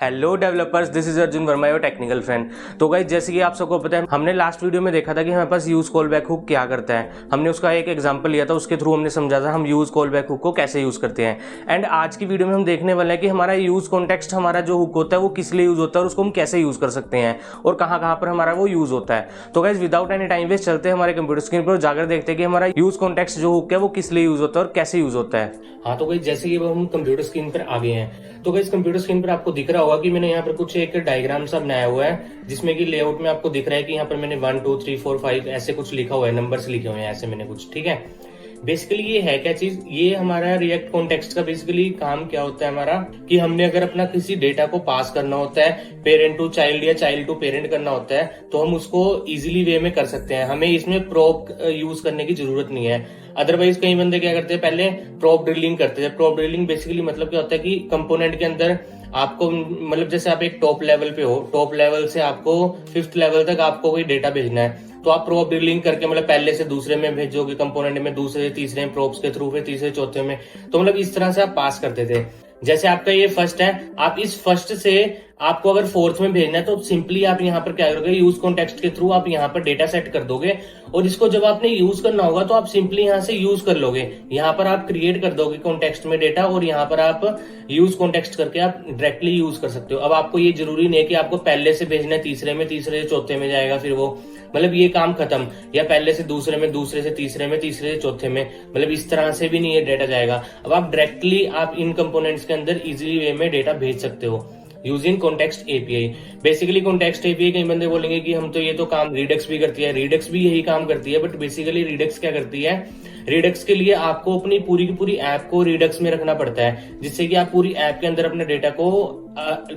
Hello developers, this is Arjun Verma your technical friend. तो guys, जैसे कि आप सबको पता है, हमने लास्ट वीडियो में देखा था कि हमारे पास यूज कॉल बैक हुक क्या करता है। हमने उसका एक एग्जांपल लिया था, उसके थ्रू हमने समझा था हम यूज कॉल बैक हुक को कैसे यूज करते हैं। एंड आज की वीडियो में हम देखने वाले हैं कि हमारा यूज कॉन्टेक्स्ट, हमारा जो हुक होता है वो किस लिए यूज होता है और उसको हम कैसे यूज कर सकते हैं और कहाँ पर हमारा वो यूज होता है। तो guys, without any time waste चलते हैं हमारे कंप्यूटर स्क्रीन पर, जाकर देखते हैं कि हमारा यूज कॉन्टेक्स्ट जो हुक है वो किस लिए यूज होता है और कैसे यूज होता है। हाँ, तो गाइस जैसे कि हम कंप्यूटर स्क्रीन पर आ गए हैं, तो गाइस कंप्यूटर स्क्रीन पर आपको दिख रहा होगा कि मैंने यहाँ पर कुछ एक डायग्राम सा बनाया हुआ है, जिसमें कि लेआउट में आपको दिख रहा है कि यहाँ पर मैंने 1 2 3 4 5 ऐसे कुछ लिखा हुआ है, नंबर्स लिखे हुए हैं ऐसे मैंने कुछ। ठीक है, बेसिकली ये है क्या चीज, ये हमारा रिएक्ट कॉन्टेक्स्ट का बेसिकली काम क्या होता है हमारा, कि हमने अगर अपना किसी डेटा को पास करना होता है, पेरेंट टू चाइल्ड या चाइल्ड टू पेरेंट करना होता है, तो हम उसको इजीली वे में कर सकते हैं। हमें इसमें प्रोब यूज करने की जरूरत नहीं है। अदरवाइज कई बंदे क्या करते हैं, पहले प्रोब ड्रिलिंग करते थे। प्रोब ड्रिलिंग बेसिकली मतलब क्या होता है कि कंपोनेंट के अंदर आपको, मतलब जैसे आप एक टॉप लेवल पे हो, टॉप लेवल से आपको 5th लेवल तक आपको कोई डेटा भेजना है, तो आप प्रोब ड्रिलिंग करके मतलब पहले से दूसरे में भेजोगे कंपोनेंट में, दूसरे से तीसरे में प्रोब्स के थ्रू, फिर तीसरे चौथे में, तो मतलब इस तरह से आप पास करते थे। जैसे आपका ये फर्स्ट है, आप इस फर्स्ट से आपको अगर 4th में भेजना है तो सिंपली आप यहाँ पर क्या करोगे, यूज कॉन्टेक्स्ट के थ्रू आप यहाँ पर डेटा सेट कर दोगे, और इसको जब आपने यूज करना होगा तो आप सिंपली यहाँ से यूज कर लोगे। यहाँ पर आप क्रिएट कर दोगे कॉन्टेक्स्ट में डेटा, और यहाँ पर आप यूज कॉन्टेक्स्ट करके आप डायरेक्टली यूज कर सकते हो। अब आपको ये जरूरी नहीं है कि आपको पहले से भेजना है तीसरे में, तीसरे से चौथे में जाएगा, फिर वो मतलब ये काम खत्म, या पहले से दूसरे में, दूसरे से तीसरे में, तीसरे से चौथे में, मतलब इस तरह से भी नहीं ये डेटा जाएगा। अब आप डायरेक्टली आप इन कंपोनेंट्स के अंदर इजीली वे में डेटा भेज सकते हो using context API. Basically context API, कई बंदे बोलेंगे कि हम तो ये तो काम रिडक्स भी करती है, रिडक्स भी यही काम करती है, बट बेसिकली रिडक्स क्या करती है, रिडक्स के लिए आपको अपनी पूरी की पूरी ऐप को रिडक्स में रखना पड़ता है, जिससे कि आप पूरी ऐप के अंदर अपने डेटा को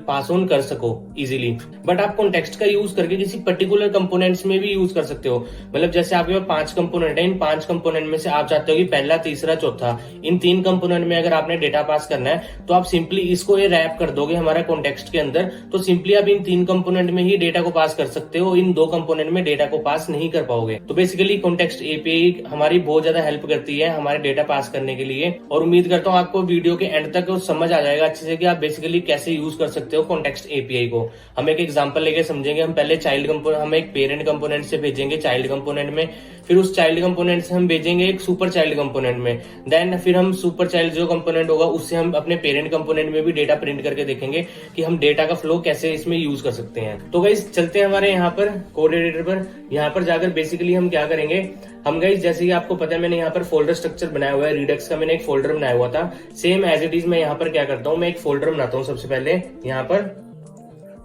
पास ऑन कर सको इजीली। बट आप कॉन्टेक्स्ट का यूज करके किसी पर्टिकुलर कंपोनेंट्स में भी यूज कर सकते हो। मतलब जैसे आपके पास 5 कंपोनेंट है, इन 5 कंपोनेंट में से आप चाहते हो कि पहला, तीसरा, चौथा, इन 3 कंपोनेंट में अगर आपने डेटा पास करना है, तो आप सिंपली इसको ये रैप कर दोगे हमारा कॉन्टेक्स्ट के अंदर, तो सिंपली आप इन 3 कंपोनेंट में ही डेटा को पास कर सकते हो, इन 2 कंपोनेंट में डेटा को पास नहीं कर पाओगे। तो बेसिकली कॉन्टेक्स्ट एपीआई हमारी बहुत ज्यादा हेल्प करती है हमारे डेटा पास करने के लिए, और उम्मीद करता हूँ आपको वीडियो के एंड तक समझ आ जाएगा अच्छे से कि आप बेसिकली कैसे यूज कर सकते हो कॉन्टेक्स्ट एपीआई को। हम एक एग्जांपल लेके समझेंगे। हम पहले चाइल्ड कंपोनेंट, हम एक पेरेंट कंपोनेंट से भेजेंगे चाइल्ड कंपोनेंट में, फिर उस चाइल्ड कंपोनेंट से हम भेजेंगे एक सुपर चाइल्ड कंपोनेंट में, देन फिर हम सुपर चाइल्ड जो कंपोनेंट होगा उससे हम अपने पेरेंट कंपोनेंट में भी डेटा प्रिंट करके देखेंगे कि हम डेटा का फ्लो कैसे इसमें यूज कर सकते हैं। तो गाइस चलते हैं हमारे यहाँ पर कोड एडिटर पर। यहाँ पर जाकर बेसिकली हम क्या करेंगे, हम गाइस जैसे कि आपको पता है मैंने यहाँ पर फोल्डर स्ट्रक्चर बनाया हुआ है, रिडक्स का मैंने एक फोल्डर बनाया हुआ था। सेम एज इट इज मैं यहाँ पर क्या करता हूँ, मैं एक फोल्डर बनाता हूँ सबसे पहले यहाँ पर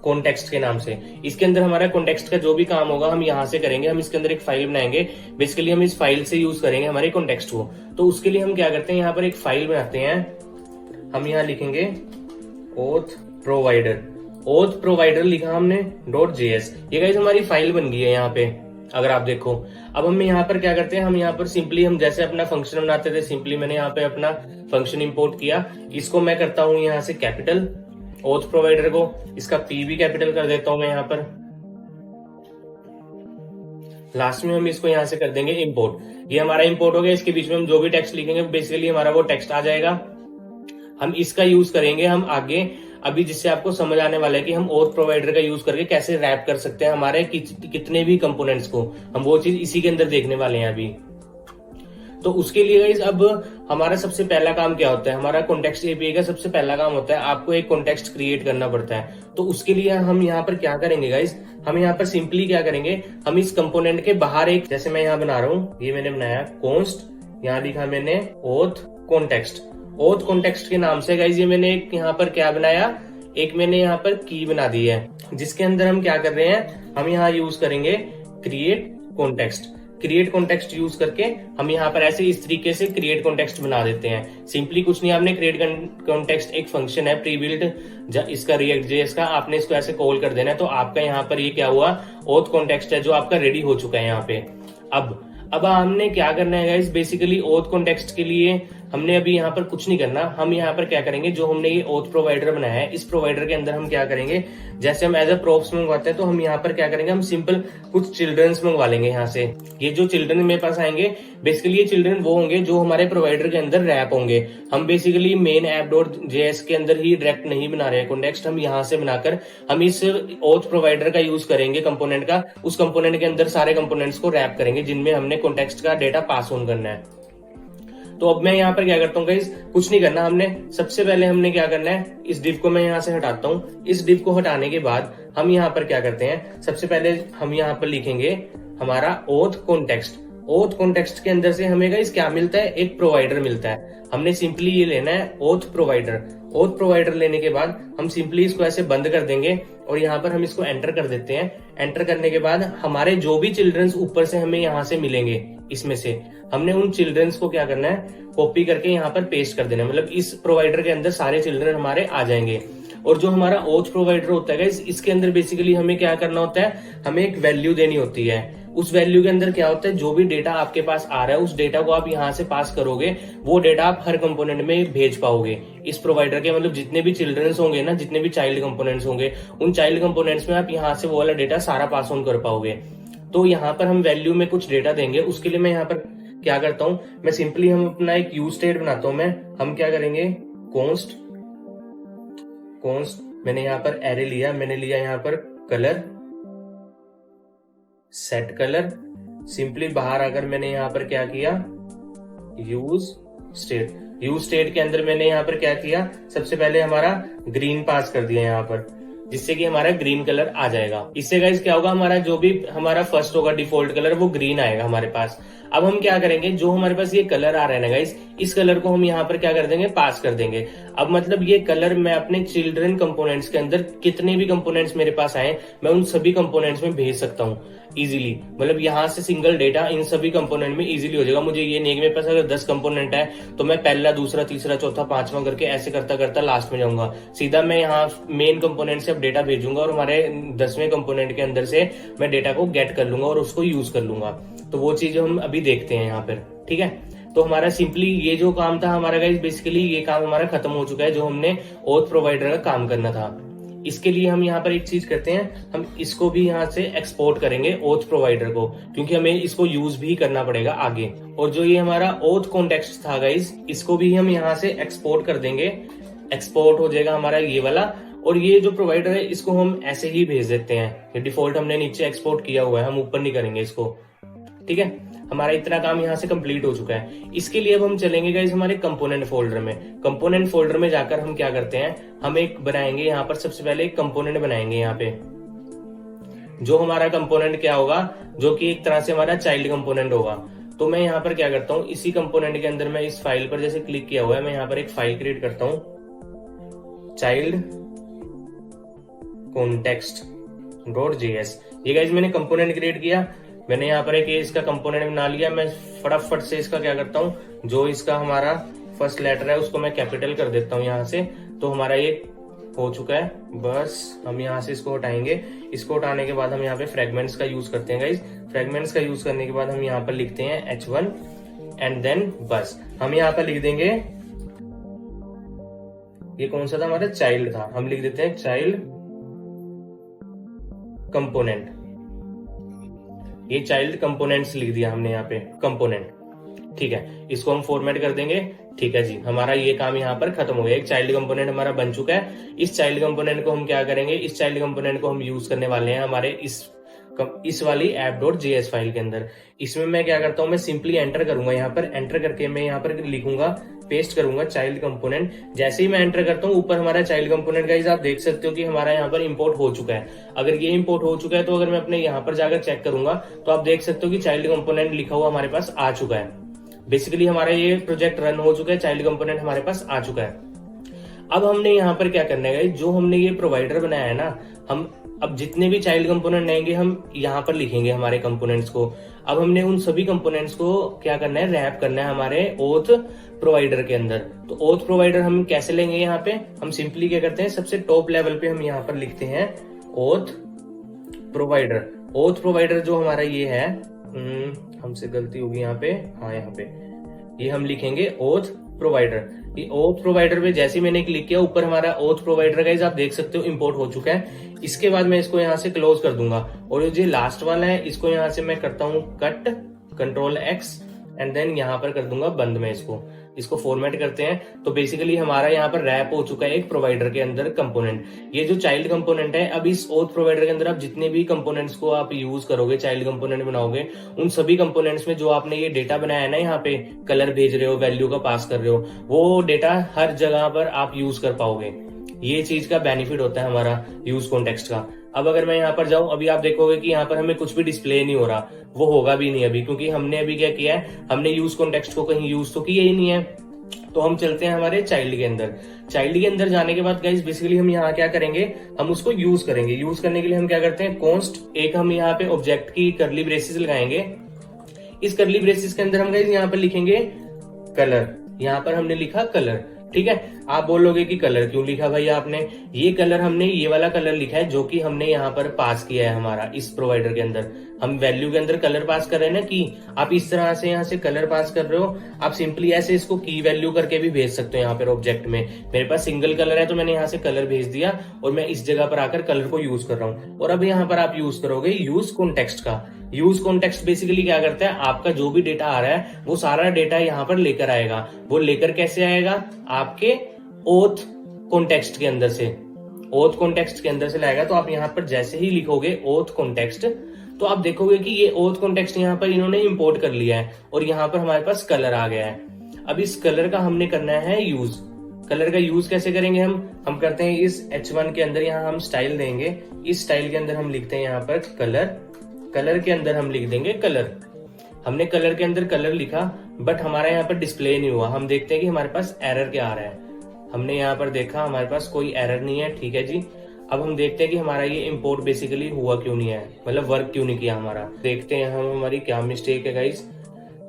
कॉन्टेक्स्ट के नाम से। इसके अंदर हमारा कॉन्टेक्स्ट का जो भी काम होगा हम यहाँ से करेंगे। हम इसके अंदर एक फाइल बनाएंगे, बेसिकली हम इस फाइल से यूज करेंगे हमारे कॉन्टेक्स्ट को। तो उसके लिए हम क्या करते हैं, यहाँ पर एक फाइल बनाते हैं। हम यहाँ लिखेंगे ओथ प्रोवाइडर, ओथ प्रोवाइडर लिखा हमने .js। ये गाइस हमारी फाइल बन गई है यहाँ पे, अगर आप देखो। अब हम यहाँ पर क्या करते हैं, हम यहाँ पर सिंपली हम जैसे अपना फंक्शन बनाते थे, सिंपली मैंने यहाँ पे अपना फंक्शन इंपोर्ट किया। इसको मैं करता हूँ यहाँ से कैपिटल, ओथ प्रोवाइडर को, इसका पी भी कैपिटल कर देता हूं मैं यहाँ पर। लास्ट में हम इसको यहाँ से कर देंगे इंपोर्ट। ये हमारा इंपोर्ट हो गया। इसके बीच में हम जो भी टेक्स्ट लिखेंगे बेसिकली हमारा वो टेक्स्ट आ जाएगा। हम इसका यूज करेंगे हम आगे, अभी जिससे आपको समझ आने वाला है कि हम ओथ प्रोवाइडर का यूज करके कैसे रैप कर सकते हैं हमारे कितने भी कंपोनेंट्स को। हम वो चीज इसी के अंदर देखने वाले हैं अभी। तो उसके लिए गाइस अब हमारा सबसे पहला काम क्या होता है, हमारा कॉन्टेक्स्ट एपीआई का सबसे पहला काम होता है आपको एक कॉन्टेक्स्ट क्रिएट करना पड़ता है। तो उसके लिए हम यहाँ पर क्या करेंगे गाइस, हम यहाँ पर सिंपली क्या करेंगे, हम इस कंपोनेंट के बाहर एक, जैसे मैं यहाँ बना रहा हूँ, ये मैंने बनाया कॉन्स्ट, यहाँ लिखा मैंने ओथ कॉन्टेक्स्ट। ओथ कॉन्टेक्स्ट के नाम से गाइस ये मैंने एक यहाँ पर क्या बनाया, एक मैंने यहाँ पर की बना दी है, जिसके अंदर हम क्या कर रहे हैं, हम यहाँ यूज करेंगे create context. Create context use करके हम यहाँ पर ऐसे इस तरीके से क्रिएट कॉन्टेक्स्ट बना देते हैं। सिंपली कुछ नहीं, आपने क्रिएट कॉन्टेक्स्ट एक फंक्शन है प्री बिल्ट इसका रिएक्ट जेएस का, आपने इसको ऐसे कॉल कर देना है। तो आपका यहाँ पर ये क्या हुआ, ओथ कॉन्टेक्स्ट है जो आपका रेडी हो चुका है यहाँ पे। अब हमने क्या करना है गाइस, बेसिकली ओथ कॉन्टेक्स्ट के लिए हमने अभी यहाँ पर कुछ नहीं करना। हम यहाँ पर क्या करेंगे, जो हमने ये ओथ प्रोवाइडर बनाया है, इस प्रोवाइडर के अंदर हम क्या करेंगे, जैसे हम एज अ प्रॉप्स मंगवाते हैं तो हम यहाँ पर क्या करेंगे, हम सिंपल कुछ चिल्ड्रंस मंगवा लेंगे यहाँ से। ये जो चिल्ड्रन मेरे पास आएंगे, बेसिकली ये चिल्ड्रन वो होंगे जो हमारे प्रोवाइडर के अंदर रैप होंगे। हम बेसिकली मेन app.js के अंदर ही डायरेक्ट नहीं बना रहे हैं कॉन्टेक्स्ट, हम यहाँ से बनाकर हम इस ओथ प्रोवाइडर का यूज करेंगे कंपोनेंट का, उस कंपोनेंट के अंदर सारे कंपोनेंट्स को रैप करेंगे जिनमें हमने कॉन्टेक्स्ट का डेटा पास ऑन करना है। तो अब मैं यहाँ पर क्या करता हूँ गाइस, कुछ नहीं करना हमने। सबसे पहले हमने क्या करना है, इस डिव को मैं यहाँ से हटाता हूँ। इस डिव को हटाने के बाद हम यहाँ पर क्या करते हैं, सबसे पहले हम यहाँ पर लिखेंगे हमारा ओथ कॉन्टेक्स्ट। ओथ कॉन्टेक्स्ट के अंदर से हमें गाइस क्या मिलता है, एक प्रोवाइडर मिलता है। हमने सिंपली ये लेना है ओथ प्रोवाइडर। ओथ प्रोवाइडर लेने के बाद हम सिंपली इसको ऐसे बंद कर देंगे और यहाँ पर हम इसको एंटर कर देते हैं। एंटर करने के बाद हमारे जो भी चिल्ड्रंस ऊपर से हमें यहाँ से मिलेंगे, इसमें से हमने उन चिल्ड्रंस को क्या करना है, कॉपी करके यहाँ पर पेस्ट कर देना है। मतलब इस प्रोवाइडर के अंदर सारे चिल्ड्रन हमारे आ जाएंगे। और जो हमारा ओथ प्रोवाइडर होता है इसके अंदर बेसिकली हमें क्या करना होता है, हमें एक वैल्यू देनी होती है। उस वैल्यू के अंदर क्या होता है, जो भी डेटा आपके पास आ रहा है उस डेटा को आप यहाँ से पास करोगे, वो डेटा आप हर कंपोनेंट में भेज पाओगे। इस प्रोवाइडर के मतलब जितने भी चिल्ड्रंस होंगे ना, जितने भी चाइल्ड कंपोनेंट्स होंगे, उन चाइल्ड कंपोनेंट्स में आप यहाँ से वो वाला डेटा सारा पास ऑन कर पाओगे। तो यहाँ पर हम वैल्यू में कुछ डेटा देंगे। उसके लिए मैं यहाँ पर क्या करता हूँ, मैं सिंपली हम अपना एक यूज स्टेट बनाता हूँ। हम क्या करेंगे, कॉन्स्ट मैंने यहाँ पर एरे लिया, मैंने लिया यहाँ पर कलर, सेट कलर। सिंपली बाहर आकर मैंने यहाँ पर क्या किया, यूज स्टेट के अंदर मैंने यहाँ पर क्या किया, सबसे पहले हमारा ग्रीन पास कर दिया यहाँ पर, जिससे कि हमारा ग्रीन कलर आ जाएगा। इससे गाइस क्या होगा, हमारा जो भी हमारा फर्स्ट होगा डिफॉल्ट कलर, वो ग्रीन आएगा हमारे पास। अब हम क्या करेंगे, जो हमारे पास ये कलर आ रहा है ना गाइस, इस कलर को हम यहाँ पर क्या कर देंगे, पास कर देंगे। अब मतलब ये कलर मैं अपने चिल्ड्रन कंपोनेंट्स के अंदर कितने भी कंपोनेंट्स मेरे पास आए, मैं उन सभी कंपोनेंट्स में भेज सकता हूँ इजीली। मतलब यहाँ से सिंगल डेटा इन सभी कंपोनेंट में इजीली हो जाएगा। मुझे ये नहीं कि मेरे पास अगर 10 कंपोनेंट है तो मैं पहला, दूसरा, तीसरा, चौथा, पांचवा करके ऐसे करता करता लास्ट में जाऊंगा। सीधा मैं यहाँ मेन कंपोनेंट से अब डेटा भेजूंगा और हमारे 10वें कंपोनेंट के अंदर से मैं डेटा को गेट कर लूंगा और उसको यूज कर लूंगा। तो वो चीज हम अभी देखते हैं यहाँ पर, ठीक है। तो हमारा सिंपली ये जो काम था हमारा गाइस, बेसिकली ये काम हमारा खत्म हो चुका है, जो हमने ओथ प्रोवाइडर का काम करना था। इसके लिए हम यहाँ पर एक चीज करते हैं, हम इसको भी यहाँ से एक्सपोर्ट करेंगे ओथ प्रोवाइडर को, क्योंकि हमें इसको यूज भी करना पड़ेगा आगे। और जो ये हमारा ओथ कॉन्टेक्स्ट था गाइस, इसको भी हम यहाँ से एक्सपोर्ट कर देंगे। एक्सपोर्ट हो जाएगा हमारा ये वाला। और ये जो प्रोवाइडर है इसको हम ऐसे ही भेज देते हैं, ये डिफॉल्ट हमने नीचे एक्सपोर्ट किया हुआ है, हम ऊपर नहीं करेंगे इसको, ठीक है। हमारा इतना काम यहाँ से कंप्लीट हो चुका है। इसके लिए अब हम चलेंगे गाइस हमारे कंपोनेंट फोल्डर में। कंपोनेंट फोल्डर में जाकर हम क्या करते हैं, हम एक बनाएंगे यहाँ पर, सबसे पहले एक कंपोनेंट बनाएंगे यहाँ पे। जो हमारा कंपोनेंट क्या होगा, जो कि एक तरह से हमारा चाइल्ड कंपोनेंट होगा। तो मैं यहाँ पर क्या करता हूँ, इसी कंपोनेंट के अंदर मैं इस फाइल पर जैसे क्लिक किया हुआ है, मैं यहाँ पर एक फाइल क्रिएट करता हूँ, चाइल्ड context.js। ये गाइस मैंने कंपोनेंट क्रिएट किया, मैंने यहाँ पर एक इसका कंपोनेंट बना लिया। मैं फटाफट से इसका क्या करता हूँ, जो इसका हमारा फर्स्ट लेटर है उसको मैं कैपिटल कर देता हूँ यहाँ से। तो हमारा ये हो चुका है। बस हम यहाँ से इसको हटाएंगे। इसको हटाने के बाद हम यहाँ पे फ्रेगमेंट्स का यूज करते हैं गाइस। फ्रेगमेंट्स का यूज करने के बाद हम यहाँ पर लिखते हैं h1 एंड देन बस हम यहाँ पर लिख देंगे, ये कौन सा था हमारा, चाइल्ड था, हम लिख देते हैं चाइल्ड कंपोनेंट। ये चाइल्ड कंपोनेंट्स लिख दिया हमने यहाँ पे, कंपोनेंट, ठीक है। इसको हम फॉर्मेट कर देंगे, ठीक है जी। हमारा ये काम यहाँ पर खत्म हो गया, एक चाइल्ड कंपोनेंट हमारा बन चुका है। इस चाइल्ड कंपोनेंट को हम क्या करेंगे, इस चाइल्ड कंपोनेंट को हम यूज करने वाले हैं हमारे इस वाली app.js फाइल के अंदर। इसमें मैं क्या करता हूँ, मैं सिंपली एंटर करूंगा, यहाँ पर एंटर करके मैं यहाँ पर लिखूंगा, पेस्ट करूंगा चाइल्ड कंपोनेंट। जैसे ही मैं एंटर करता हूँ, ऊपर हमारा चाइल्ड कंपोनेंट गाइस आप देख सकते हो कि हमारा यहाँ पर इंपोर्ट हो चुका है। अगर ये इंपोर्ट हो चुका है तो अगर मैं अपने यहाँ पर जाकर चेक करूंगा तो आप देख सकते हो कि चाइल्ड कंपोनेंट लिखा हुआ हमारे पास आ चुका है। बेसिकली हमारा ये प्रोजेक्ट रन हो चुका है, चाइल्ड कंपोनेंट हमारे पास आ चुका है। अब हमने यहाँ पर क्या करना है, जो हमने ये प्रोवाइडर बनाया है ना, हम अब जितने भी चाइल्ड कंपोनेंट आएंगे हम यहाँ पर लिखेंगे हमारे कंपोनेंट्स को। अब हमने उन सभी कंपोनेंट्स को क्या करना है, रैप करना है हमारे ओथ प्रोवाइडर के अंदर। तो ओथ प्रोवाइडर हम कैसे लेंगे, यहाँ पे हम सिंपली क्या करते हैं, सबसे टॉप लेवल पे हम यहाँ पर लिखते हैं ओथ प्रोवाइडर। ओथ प्रोवाइडर जो हमारा ये है, हमसे गलती होगी यहाँ पे, हाँ यहाँ पे ये हम लिखेंगे ओथ प्रोवाइडर। ये ओथ प्रोवाइडर पे जैसे ही मैंने क्लिक किया, ऊपर हमारा ओथ प्रोवाइडर गाइस आप देख सकते हो इंपोर्ट हो चुका है। इसके बाद मैं इसको यहाँ से क्लोज कर दूंगा और ये जो लास्ट वाला है इसको यहाँ से मैं करता हूँ कट, Ctrl+X एंड देन यहाँ पर कर दूंगा बंद में इसको फॉर्मेट करते हैं। तो बेसिकली हमारा यहाँ पर रैप हो चुका है एक प्रोवाइडर के अंदर कंपोनेंट। ये जो चाइल्ड कंपोनेंट है, अब इस ओथ प्रोवाइडर के अंदर आप जितने भी कंपोनेंट्स को आप यूज करोगे, चाइल्ड कंपोनेंट बनाओगे, उन सभी कंपोनेंट्स में जो आपने ये डेटा बनाया है ना, यहाँ पे कलर भेज रहे हो, वैल्यू का पास कर रहे हो, वो डेटा हर जगह पर आप यूज कर पाओगे। ये चीज का बेनिफिट होता है हमारा यूज कॉन्टेक्स्ट का। अब अगर मैं यहाँ पर जाऊं, अभी आप देखोगे कि यहाँ पर हमें कुछ भी डिस्प्ले नहीं हो रहा, वो होगा भी नहीं अभी, क्योंकि हमने अभी क्या किया है, हमने यूज कॉन्टेक्स्ट को कहीं यूज तो किया ही नहीं है। तो हम चलते हैं हमारे चाइल्ड के अंदर। चाइल्ड के अंदर जाने के बाद गाइस बेसिकली हम यहाँ क्या करेंगे, हम उसको यूज करेंगे। यूज करने के लिए हम क्या करते हैं, कॉन्स्ट एक हम यहाँ पे ऑब्जेक्ट की कर्ली ब्रेसेस लगाएंगे। इस कर्ली ब्रेसेस के अंदर हम गाइस यहाँ पर लिखेंगे कलर। यहाँ पर हमने लिखा कलर, ठीक है। आप बोलोगे कि कलर क्यों लिखा भाई आपने? ये कलर हमने ये वाला कलर लिखा है जो कि हमने यहाँ पर पास किया है हमारा इस प्रोवाइडर के अंदर। हम वैल्यू के अंदर कलर पास कर रहे हैं ना, कि आप इस तरह से यहाँ से कलर पास कर रहे हो। आप सिंपली ऐसे इसको की वैल्यू करके भी भेज सकते हो। यहाँ पर ऑब्जेक्ट में मेरे पास सिंगल कलर है तो मैंने यहाँ से कलर भेज दिया और मैं इस जगह पर आकर कलर को यूज कर रहा हूँ। और अब यहाँ पर आप यूज करोगे यूज कॉन्टेक्स्ट का। यूज कॉन्टेक्स्ट बेसिकली क्या करता है, आपका जो भी डेटा आ रहा है वो सारा डेटा यहाँ पर लेकर आएगा। वो लेकर कैसे आएगा, आपके ओथ कॉन्टेक्स्ट के अंदर से। ओथ कॉन्टेक्स्ट के अंदर से लाएगा। तो आप यहाँ पर जैसे ही लिखोगे ओथ कॉन्टेक्स्ट, तो आप देखोगे कि ये ओथ कॉन्टेक्स्ट यहाँ पर इन्होंने इंपोर्ट कर लिया है और यहाँ पर हमारे पास कलर आ गया है। अब इस कलर का हमने करना है यूज। कलर का यूज कैसे करेंगे हम करते हैं इस H1 के अंदर, यहाँ हम स्टाइल देंगे। इस स्टाइल के अंदर हम लिखते हैं यहाँ पर कलर। कलर के अंदर हम लिख देंगे कलर। हमने कलर के अंदर कलर लिखा, बट हमारा यहाँ पर डिस्प्ले नहीं हुआ। हम देखते हैं कि हमारे पास एरर क्या आ रहा है। हमने यहाँ पर देखा हमारे पास कोई एरर नहीं है, ठीक है जी। अब हम देखते हैं कि हमारा ये इंपोर्ट बेसिकली हुआ क्यों नहीं है, मतलब वर्क क्यों नहीं किया हमारा। देखते हैं हम हमारी क्या मिस्टेक है गाइस।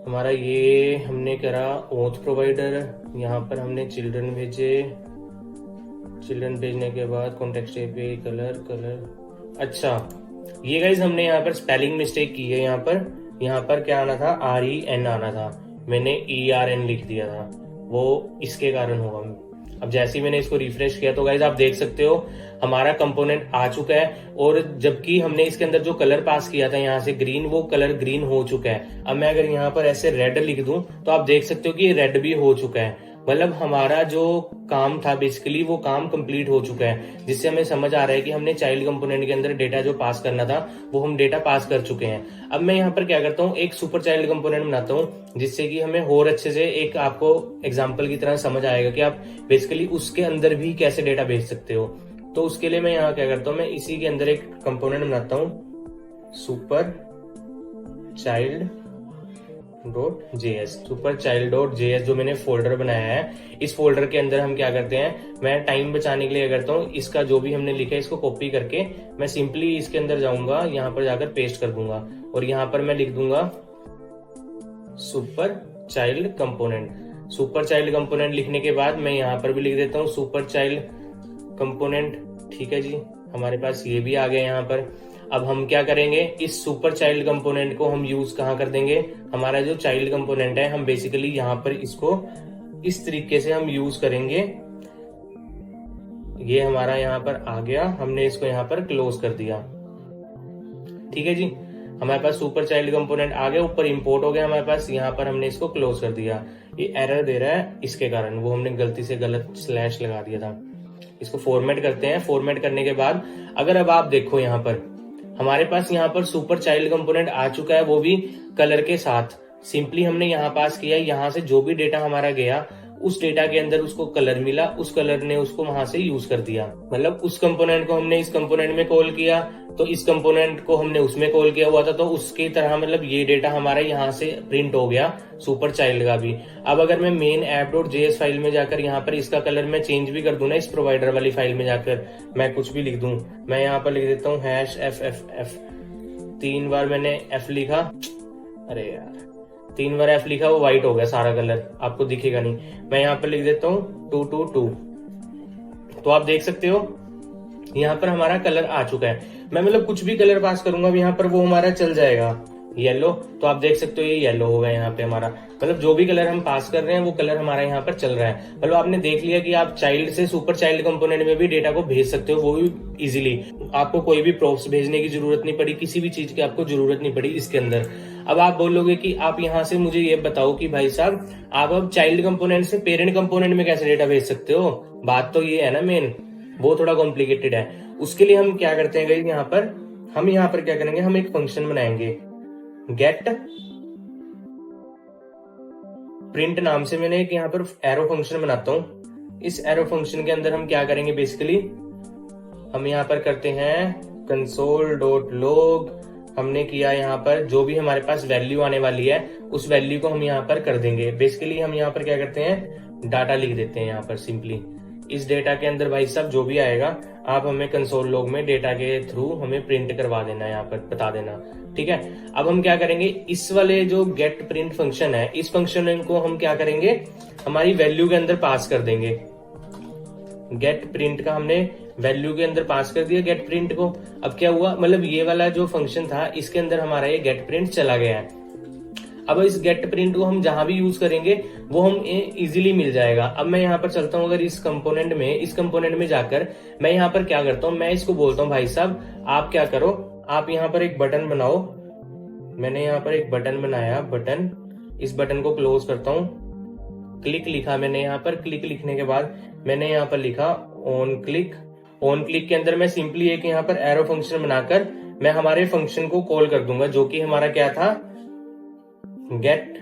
हमारा ये हमने करा ओथ प्रोवाइडर, यहाँ पर हमने चिल्ड्रन भेजे। चिल्ड्रन भेजने के बाद कॉन्टेक्स्ट पे कलर। अच्छा, ये गाइस हमने यहाँ पर स्पेलिंग मिस्टेक की है। यहाँ पर क्या आना था, REN आना था, मैंने ERN लिख दिया था, वो इसके कारण होगा। अब जैसे ही मैंने इसको रिफ्रेश किया तो गाइस आप देख सकते हो हमारा कंपोनेंट आ चुका है। और जबकि हमने इसके अंदर जो कलर पास किया था यहाँ से ग्रीन, वो कलर ग्रीन हो चुका है। अब मैं अगर यहाँ पर ऐसे रेड लिख दूं तो आप देख सकते हो कि रेड भी हो चुका है। मतलब हमारा जो काम था बेसिकली वो काम कंप्लीट हो चुका है, जिससे हमें समझ आ रहा है कि हमने चाइल्ड कंपोनेंट के अंदर डेटा जो पास करना था वो हम डेटा पास कर चुके हैं। अब मैं यहाँ पर क्या करता हूँ, एक सुपर चाइल्ड कंपोनेंट बनाता हूँ, जिससे कि हमें और अच्छे से एक आपको एग्जाम्पल की तरह समझ आएगा कि आप बेसिकली उसके अंदर भी कैसे डेटा भेज सकते हो। तो उसके लिए मैं यहाँ क्या करता हूँ, मैं इसी के अंदर एक कंपोनेंट बनाता हूँ, super child .js। Super child .js जो मैंने फोल्डर बनाया है, इस फोल्डर के अंदर हम क्या करते हैं, मैं टाइम बचाने के लिए करता हूँ, इसका जो भी हमने लिखा है इसको कॉपी करके मैं सिंपली इसके अंदर जाऊंगा, यहाँ पर जाकर पेस्ट कर दूंगा और यहाँ पर मैं लिख दूंगा super child component. Super child component लिखने के बाद मैं यहाँ पर भी लिख देता हूँ सुपर चाइल्ड कंपोनेंट। ठीक है जी, हमारे पास ये भी आ गया यहाँ पर। अब हम क्या करेंगे, इस सुपर चाइल्ड कंपोनेंट को हम यूज कहाँ कर देंगे, हमारा जो चाइल्ड कंपोनेंट है हम बेसिकली यहाँ पर इसको इस तरीके से हम यूज करेंगे। ये हमारा यहाँ पर आ गया, हमने इसको यहाँ पर क्लोज कर दिया। ठीक है जी, हमारे पास सुपर चाइल्ड कंपोनेंट आ गया, ऊपर इंपोर्ट हो गया हमारे पास, यहाँ पर हमने इसको क्लोज कर दिया। ये एरर दे रहा है इसके कारण, वो हमने गलती से गलत स्लैश लगा दिया था। इसको फॉर्मेट करते हैं। फॉर्मेट करने के बाद अगर अब आप देखो यहाँ पर हमारे पास यहाँ पर सुपर चाइल्ड कंपोनेंट आ चुका है, वो भी कलर के साथ। सिंपली हमने यहाँ पास किया, यहाँ से जो भी डेटा हमारा गया उस डेटा के अंदर उसको कलर मिला, उस कलर ने उसको वहां से यूज कर दिया। मतलब उस कंपोनेंट को हमने इस कंपोनेंट में कॉल किया तो इस कंपोनेंट को हमने उसमें कॉल किया हुआ था, तो उसकी तरह मतलब ये डेटा हमारा यहाँ से प्रिंट हो गया सुपर चाइल्ड का भी। अब अगर मैं मेन app.js फाइल में जाकर यहाँ पर इसका कलर मैं चेंज भी कर दूं ना, इस प्रोवाइडर वाली फाइल में जाकर मैं कुछ भी लिख दूं, मैं यहाँ पर लिख देता हूँ #FFF। 3 बार मैंने F लिखा, अरे यार 3 बार F लिखा, वो व्हाइट हो गया सारा कलर, आपको दिखेगा नहीं। मैं यहाँ पर लिख देता हूँ 222। तो आप देख सकते हो यहाँ पर हमारा कलर आ चुका है। मैं मतलब कुछ भी कलर पास करूंगा यहाँ पर वो हमारा चल जाएगा, येलो, तो आप देख सकते हो ये येलो हो गया यहाँ पे हमारा, मतलब जो भी कलर हम पास कर रहे हैं वो कलर हमारा यहाँ पर चल रहा है। मतलब आपने देख लिया कि आप चाइल्ड से सुपर चाइल्ड कंपोनेंट में भी डेटा को भेज सकते हो, वो भी इजीली। आपको कोई भी प्रॉप्स भेजने की जरूरत नहीं पड़ी, किसी भी चीज की आपको जरूरत नहीं पड़ी इसके अंदर। अब आप बोलोगे कि आप यहाँ से मुझे ये बताओ कि भाई साहब आप अब चाइल्ड कंपोनेंट से पेरेंट कंपोनेंट में कैसे डेटा भेज सकते हो। बात तो ये है ना मेन, वो थोड़ा कॉम्प्लिकेटेड है। उसके लिए हम क्या करते हैं यहाँ पर, हम यहाँ पर क्या करेंगे, हम एक फंक्शन बनाएंगे गेट प्रिंट नाम से। मैंने एक यहाँ पर एरो फंक्शन बनाता हूं। इस एरो फंक्शन के अंदर हम क्या करेंगे, बेसिकली हम यहाँ पर करते हैं कंसोल डॉट लॉग। हमने किया यहाँ पर जो भी हमारे पास वैल्यू आने वाली है उस वैल्यू को हम यहाँ पर कर देंगे। बेसिकली हम यहाँ पर क्या करते हैं, डाटा लिख देते हैं यहाँ पर सिंपली। इस डेटा के अंदर भाई साहब जो भी आएगा आप हमें कंसोल लॉग में डेटा के थ्रू हमें प्रिंट करवा देना, यहाँ पर बता देना, ठीक है। अब हम क्या करेंगे, इस वाले जो गेट प्रिंट फंक्शन है, इस फंक्शन को हम क्या करेंगे, हमारी वैल्यू के अंदर पास कर देंगे। गेट प्रिंट का हमने वैल्यू के अंदर पास कर दिया गेट प्रिंट को। अब क्या हुआ, मतलब ये वाला जो फंक्शन था इसके अंदर हमारा ये गेट प्रिंट चला गया है। अब इस गेट प्रिंट को हम जहां भी यूज करेंगे वो हम इजीली मिल जाएगा। अब मैं यहाँ पर चलता हूँ, अगर इस कंपोनेंट में जाकर मैं यहाँ पर क्या करता हूँ, मैं इसको बोलता हूँ भाई साहब आप क्या करो, आप यहाँ पर एक बटन बनाओ। मैंने यहाँ पर एक बटन बनाया, बटन, इस बटन को क्लोज करता हूँ। क्लिक लिखा मैंने यहाँ पर, क्लिक लिखने के बाद मैंने यहाँ पर लिखा ऑन क्लिक। ऑन क्लिक के अंदर मैं सिंपली एक यहाँ पर एरो फंक्शन बनाकर मैं हमारे फंक्शन को कॉल कर दूंगा, जो कि हमारा क्या था, गेट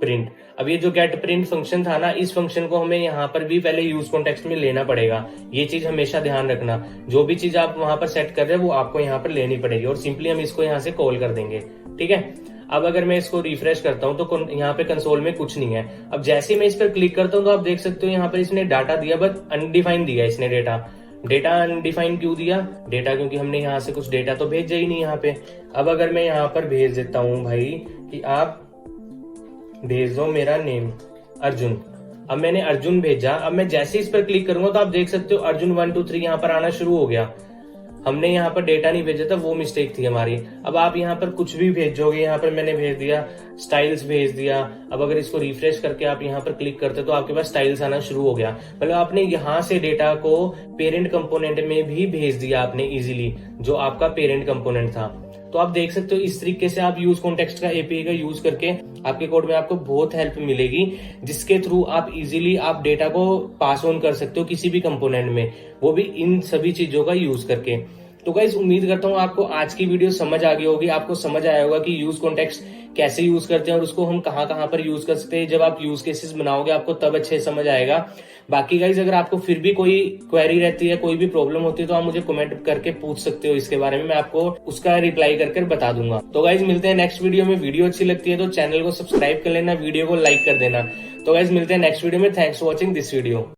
प्रिंट। अब ये जो गेट प्रिंट फंक्शन था ना, इस फंक्शन को हमें यहाँ पर भी पहले यूज कॉन्टेक्स्ट में लेना पड़ेगा। ये चीज हमेशा ध्यान रखना, जो भी चीज आप वहां पर सेट कर रहे हैं वो आपको यहाँ पर लेनी पड़ेगी, और सिंपली हम इसको यहाँ से कॉल कर देंगे, ठीक है। अब अगर मैं इसको रिफ्रेश करता हूं तो यहाँ पे कंसोल में कुछ नहीं है। अब जैसे ही मैं इस पर क्लिक करता हूं तो आप देख सकते हो यहाँ पर इसने डाटा दिया, बट अनडिफाइंड दिया इसने डेटा अनडिफाइंड क्यों दिया, डेटा क्योंकि हमने यहाँ से कुछ डेटा तो भेजा ही नहीं यहाँ पे। अब अगर मैं यहाँ पर भेज देता हूँ भाई कि आप भेज दो मेरा नेम अर्जुन, अब मैंने अर्जुन भेजा। अब मैं जैसे इस पर क्लिक करूंगा तो आप देख सकते हो अर्जुन 1 2 3 यहाँ पर आना शुरू हो गया। हमने यहाँ पर डेटा नहीं भेजा था, वो मिस्टेक थी हमारी। अब आप यहाँ पर कुछ भी भेजोगे, यहाँ पर मैंने भेज दिया स्टाइल्स भेज दिया। अब अगर इसको रिफ्रेश करके आप यहाँ पर क्लिक करते तो आपके पास स्टाइल्स आना शुरू हो गया। मतलब आपने यहाँ से डेटा को पेरेंट कंपोनेंट में भी भेज दिया आपने इजीली, जो आपका पेरेंट कंपोनेंट था। तो आप देख सकते हो इस तरीके से आप यूज कॉन्टेक्स्ट का एपीआई का यूज करके आपके कोड में आपको बहुत हेल्प मिलेगी, जिसके थ्रू आप इजीली आप डेटा को पास ऑन कर सकते हो किसी भी कंपोनेंट में, वो भी इन सभी चीजों का यूज करके। तो गाइस उम्मीद करता हूँ आपको आज की वीडियो समझ आ गई होगी, आपको समझ आया होगा कि यूज कॉन्टेक्स्ट कैसे यूज करते हैं और उसको हम कहाँ कहाँ पर यूज कर सकते हैं। जब आप यूज केसेस बनाओगे आपको तब अच्छे समझ आएगा। बाकी गाइज अगर आपको फिर भी कोई क्वेरी रहती है, कोई भी प्रॉब्लम होती है, तो आप मुझे कमेंट करके पूछ सकते हो इसके बारे में, मैं आपको उसका रिप्लाई करके बता दूंगा। तो गाइज मिलते हैं नेक्स्ट वीडियो में। वीडियो अच्छी लगती है तो चैनल को सब्सक्राइब कर लेना, वीडियो को लाइक कर देना। तो गाइज मिलते हैं नेक्स्ट वीडियो में। Thanks for watching this video.